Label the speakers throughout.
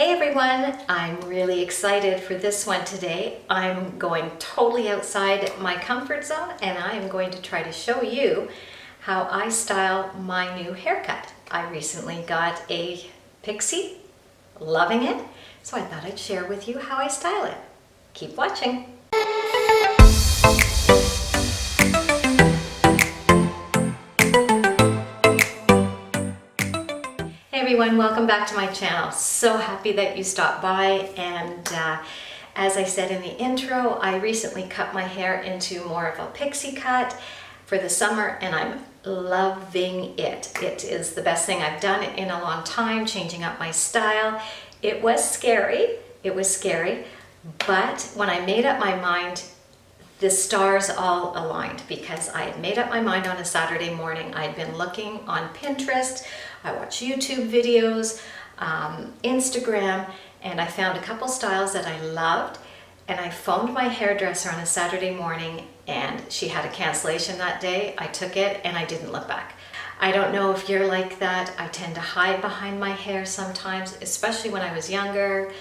Speaker 1: Hey everyone, I'm really excited for this one today. I'm going totally outside my comfort zone and I am going to try to show you how I style my new haircut. I recently got a pixie, loving it, so I thought I'd share with you how I style it. Keep watching. Hey everyone, welcome back to my channel. So happy that you stopped by, and as I said in the intro, I recently cut my hair into more of a pixie cut for the summer and I'm loving it. It is the best thing I've done in a long time, changing up my style. It was scary, but when I made up my mind, the stars all aligned because I had made up my mind on a Saturday morning. I'd been looking on Pinterest, I watched YouTube videos, Instagram, and I found a couple styles that I loved, and I phoned my hairdresser on a Saturday morning and she had a cancellation that day. I took it and I didn't look back. I don't know if you're like that. I tend to hide behind my hair sometimes, especially when I was younger.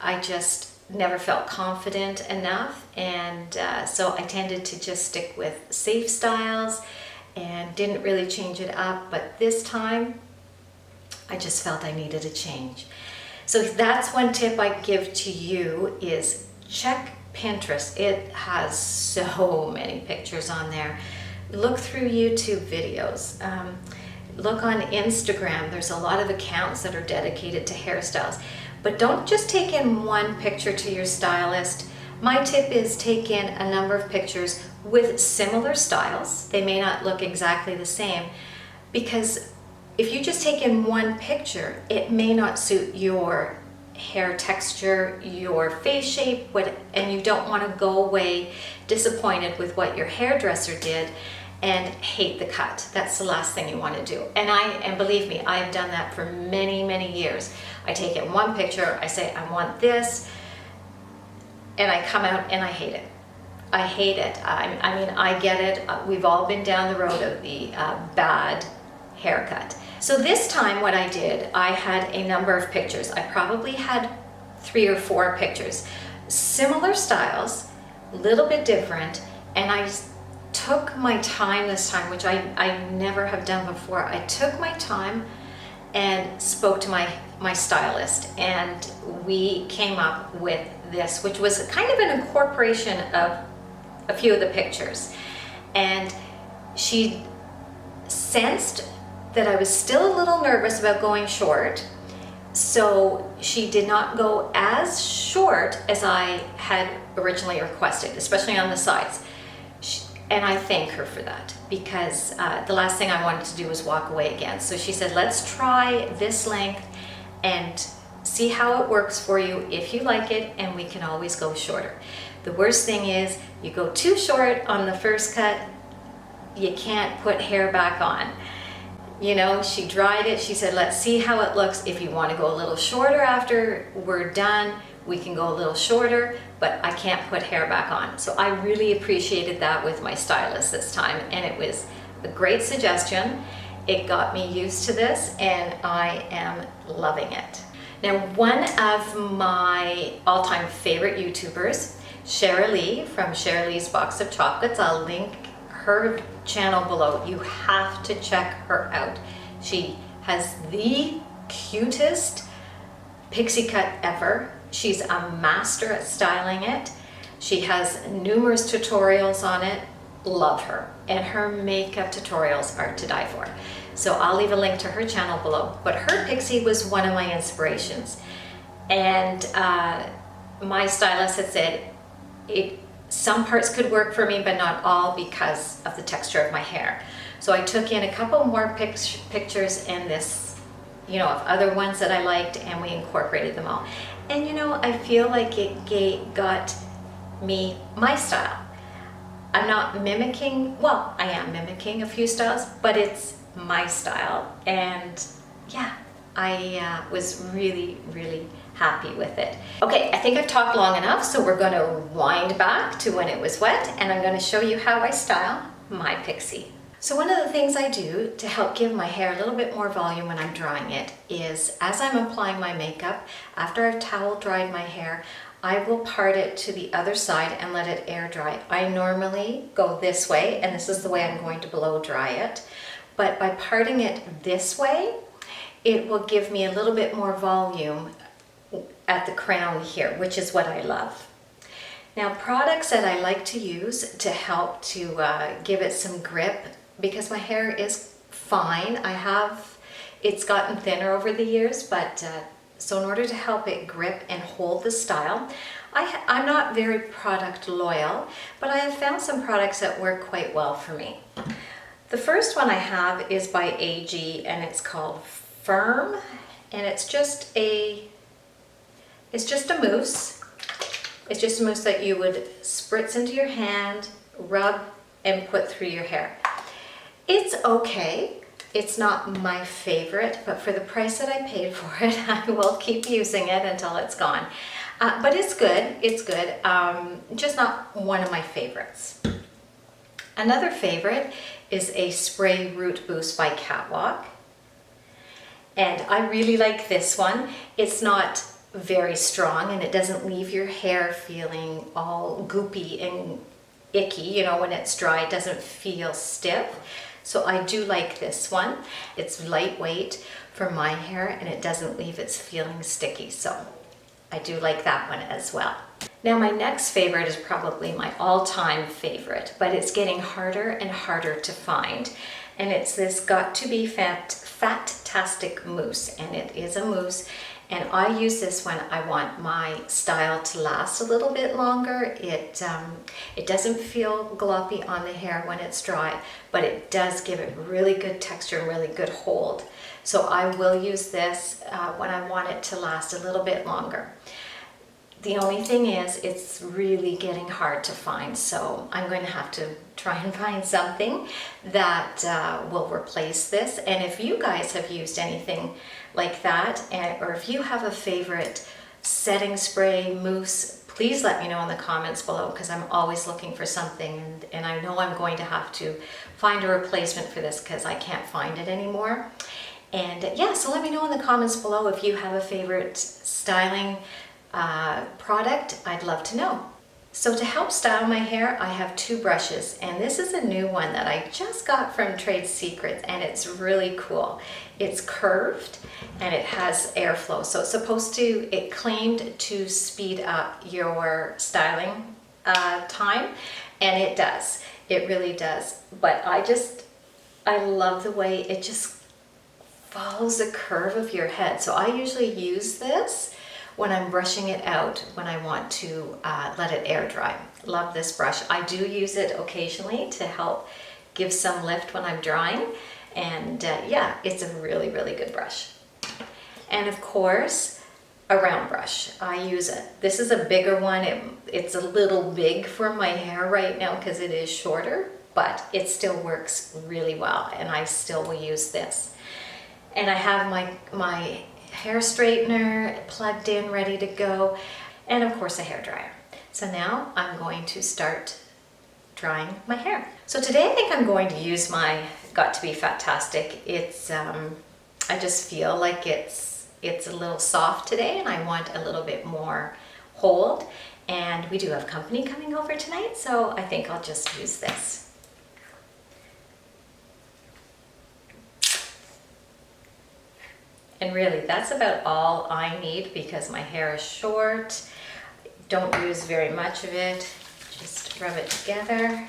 Speaker 1: I just never felt confident enough, and so I tended to just stick with safe styles and didn't really change it up. But this time I just felt I needed a change. So that's one tip I give to you, is check Pinterest. It has so many pictures on there. Look through YouTube videos. Look on Instagram. There's a lot of accounts that are dedicated to hairstyles. But don't just take in one picture to your stylist. My tip is take in a number of pictures with similar styles. They may not look exactly the same, because if you just take in one picture, it may not suit your hair texture, your face shape, and you don't want to go away disappointed with what your hairdresser did and hate the cut. That's the last thing you want to do. And believe me, I've done that for many, many years. I take in one picture, I say, I want this, and I come out and I hate it. I hate it. I mean, I get it. We've all been down the road of the bad haircut. So this time what I did, I had a number of pictures. I probably had 3 or 4 pictures. Similar styles, a little bit different, and I took my time this time, which I never have done before. I took my time and spoke to my stylist, and we came up with this, which was kind of an incorporation of a few of the pictures. And she sensed that I was still a little nervous about going short, so she did not go as short as I had originally requested, especially on the sides. And I thank her for that, because the last thing I wanted to do was walk away again. So she said, let's try this length and see how it works for you. If you like it, and we can always go shorter. The worst thing is you go too short on the first cut, you can't put hair back on. You know, she dried it. She said, let's see how it looks. If you want to go a little shorter after we're done, we can go a little shorter, but I can't put hair back on. So I really appreciated that with my stylist this time, and it was a great suggestion. It got me used to this, and I am loving it. Now, one of my all-time favorite YouTubers, Shara from Shara Box of Chocolates, I'll link her channel below. You have to check her out. She has the cutest pixie cut ever. She's a master at styling it. She has numerous tutorials on it. Love her. And her makeup tutorials are to die for. So I'll leave a link to her channel below. But her pixie was one of my inspirations. And my stylist had said some parts could work for me, but not all, because of the texture of my hair. So I took in a couple more pictures and this, you know, of other ones that I liked, and we incorporated them all. And you know, I feel like it got me my style. I'm not mimicking, well, I am mimicking a few styles, but it's my style. And yeah, I was really, really happy with it. Okay, I think I've talked long enough, so we're going to wind back to when it was wet, and I'm going to show you how I style my pixie. So one of the things I do to help give my hair a little bit more volume when I'm drying it is, as I'm applying my makeup, after I've towel dried my hair, I will part it to the other side and let it air dry. I normally go this way, and this is the way I'm going to blow dry it. But by parting it this way, it will give me a little bit more volume at the crown here, which is what I love. Now, products that I like to use to help to give it some grip, because my hair is fine. It's gotten thinner over the years, but so in order to help it grip and hold the style, I'm not very product loyal, but I have found some products that work quite well for me. The first one I have is by AG, and it's called Firm, and it's just a mousse. It's just a mousse that you would spritz into your hand, rub, and put through your hair. It's okay. It's not my favorite, but for the price that I paid for it, I will keep using it until it's gone. But it's good. It's good. Just not one of my favorites. Another favorite is a Spray Root Boost by Catwalk. And I really like this one. It's not very strong, and it doesn't leave your hair feeling all goopy and icky. You know, when it's dry, it doesn't feel stiff. So I do like this one. It's lightweight for my hair, and it doesn't leave it feeling sticky. So I do like that one as well. Now, my next favorite is probably my all-time favorite, but it's getting harder and harder to find. And it's this Got to Be Fat-tastic mousse, and it is a mousse. And I use this when I want my style to last a little bit longer. It doesn't feel gloppy on the hair when it's dry, but it does give it really good texture and really good hold. So I will use this when I want it to last a little bit longer. The only thing is, it's really getting hard to find, so I'm going to have to try and find something that will replace this. And if you guys have used anything like that, or if you have a favorite setting spray mousse, please let me know in the comments below, because I'm always looking for something, and I know I'm going to have to find a replacement for this because I can't find it anymore. And yeah, so let me know in the comments below if you have a favorite styling product. I'd love to know. So to help style my hair, I have two brushes, and this is a new one that I just got from Trade Secrets, and it's really cool. It's curved and it has airflow, so it claimed to speed up your styling time, and it does. It really does. But I love the way it just follows the curve of your head. So I usually use this when I'm brushing it out, when I want to let it air dry. Love this brush. I do use it occasionally to help give some lift when I'm drying. And yeah, it's a really, really good brush. And of course, a round brush. I use it. This is a bigger one. It's a little big for my hair right now because it is shorter, but it still works really well, and I still will use this. And I have my hair straightener plugged in, ready to go, and of course a hair dryer. So now I'm going to start drying my hair. So today I think I'm going to use my Got to Be Fat-tastic. I just feel like it's a little soft today, and I want a little bit more hold. And we do have company coming over tonight, so I think I'll just use this. And really, that's about all I need because my hair is short. Don't use very much of it. Just rub it together.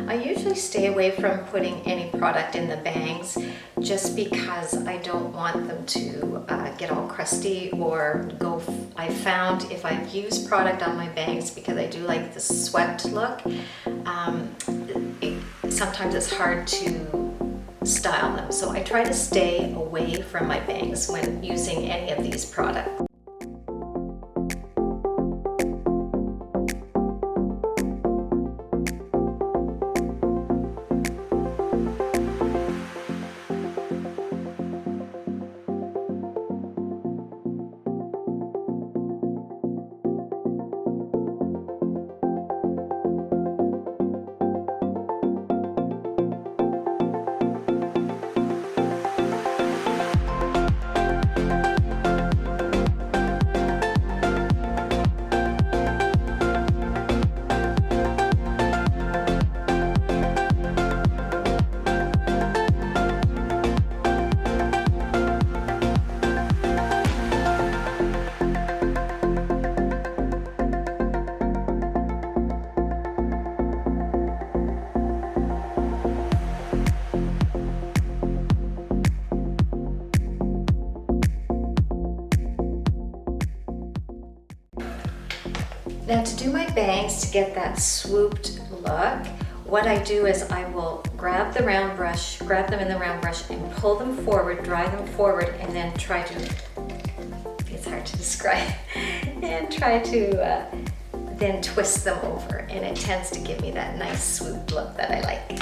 Speaker 1: I usually stay away from putting any product in the bangs just because I don't want them to get all crusty or go. I found if I've used product on my bangs, because I do like the swept look, sometimes it's hard to style them. So I try to stay away from my bangs when using any of these products. Now to do my bangs, to get that swooped look, what I do is I will grab the round brush, grab them in the round brush and pull them forward, drive them forward, and then try to, it's hard to describe, and try to then twist them over, and it tends to give me that nice swooped look that I like.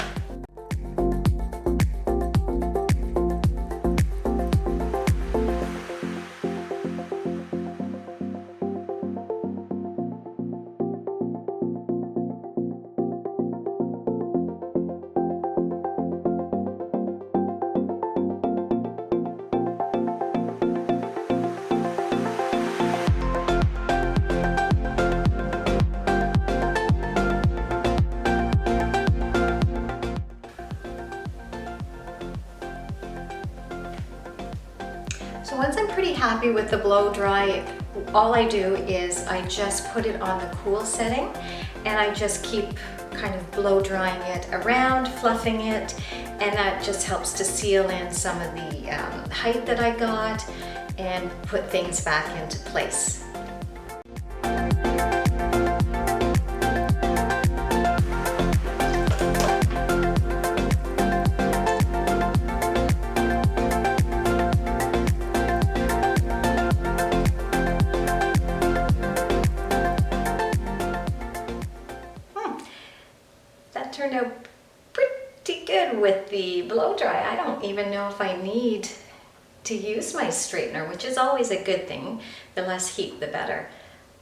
Speaker 1: So once I'm pretty happy with the blow dry, all I do is I just put it on the cool setting, and I just keep kind of blow drying it around, fluffing it, and that just helps to seal in some of the height that I got and put things back into place. Turned out pretty good with the blow dry. I don't even know if I need to use my straightener, which is always a good thing. The less heat, the better.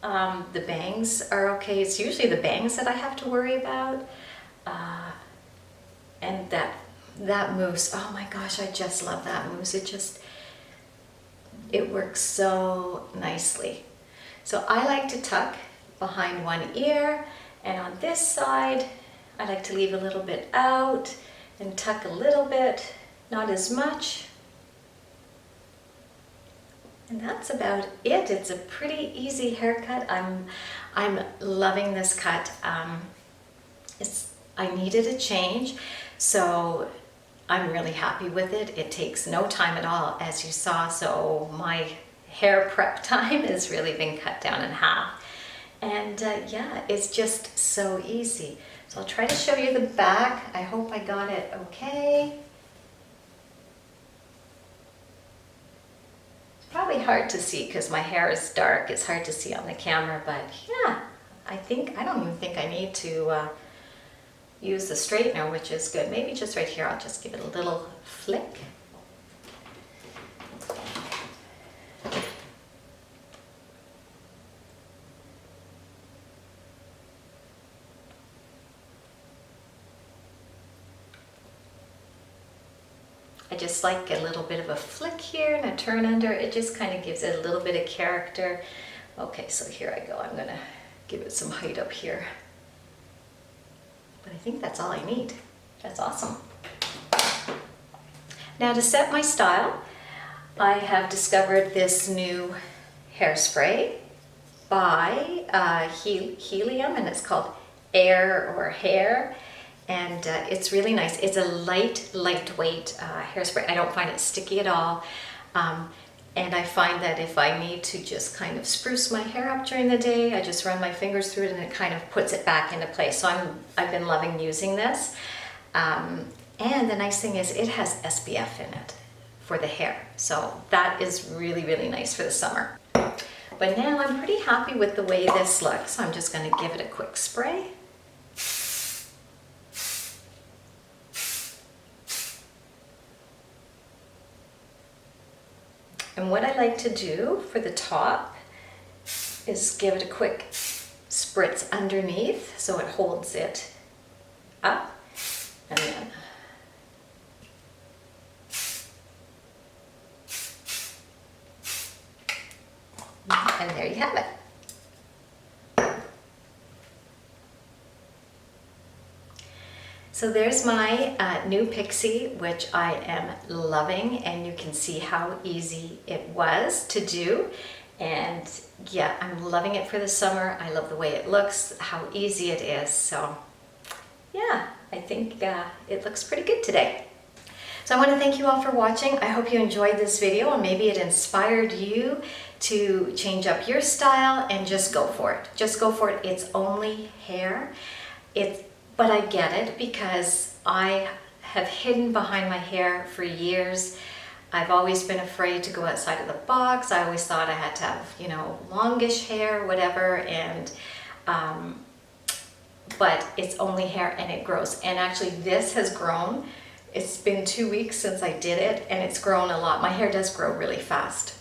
Speaker 1: The bangs are okay. It's usually the bangs that I have to worry about. And that mousse, oh my gosh, I just love that mousse. It works so nicely. So I like to tuck behind one ear, and on this side, I like to leave a little bit out and tuck a little bit, not as much. And that's about it. It's a pretty easy haircut. I'm loving this cut. I needed a change, so I'm really happy with it. It takes no time at all, as you saw, so my hair prep time has really been cut down in half. And yeah, it's just so easy. So I'll try to show you the back. I hope I got it okay. It's probably hard to see because my hair is dark. It's hard to see on the camera, but yeah, I don't even think I need to use the straightener, which is good. Maybe just right here, I'll just give it a little flick. I just like a little bit of a flick here and a turn under. It just kind of gives it a little bit of character. Okay, so here I go. I'm gonna give it some height up here. But I think that's all I need. That's awesome. Now to set my style, I have discovered this new hairspray by Helium, and it's called Air or Hair. And it's really nice. It's a lightweight hairspray. I don't find it sticky at all. And I find that if I need to just kind of spruce my hair up during the day, I just run my fingers through it and it kind of puts it back into place. So I've been loving using this. And the nice thing is it has SPF in it for the hair. So that is really, really nice for the summer. But now I'm pretty happy with the way this looks. So I'm just going to give it a quick spray. And what I like to do for the top is give it a quick spritz underneath so it holds it up, and then and there you have it. So there's my new Pixie, which I am loving, and you can see how easy it was to do. And yeah, I'm loving it for the summer. I love the way it looks, how easy it is. So yeah, I think it looks pretty good today. So I want to thank you all for watching. I hope you enjoyed this video and maybe it inspired you to change up your style and just go for it. Just go for it. It's only hair. But I get it because I have hidden behind my hair for years. I've always been afraid to go outside of the box. I always thought I had to have, you know, longish hair, whatever, and but it's only hair and it grows. And actually this has grown. It's been 2 weeks since I did it and it's grown a lot. My hair does grow really fast.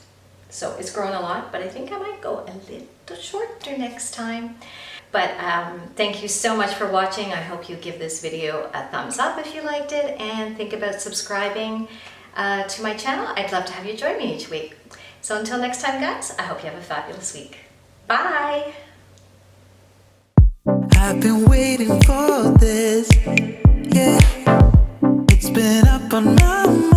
Speaker 1: So it's grown a lot, but I think I might go a little shorter next time. But thank you so much for watching. I hope you give this video a thumbs up if you liked it and think about subscribing to my channel. I'd love to have you join me each week. So until next time, guys, I hope you have a fabulous week. Bye!
Speaker 2: I've been waiting for this, yeah. It's been up on my mind.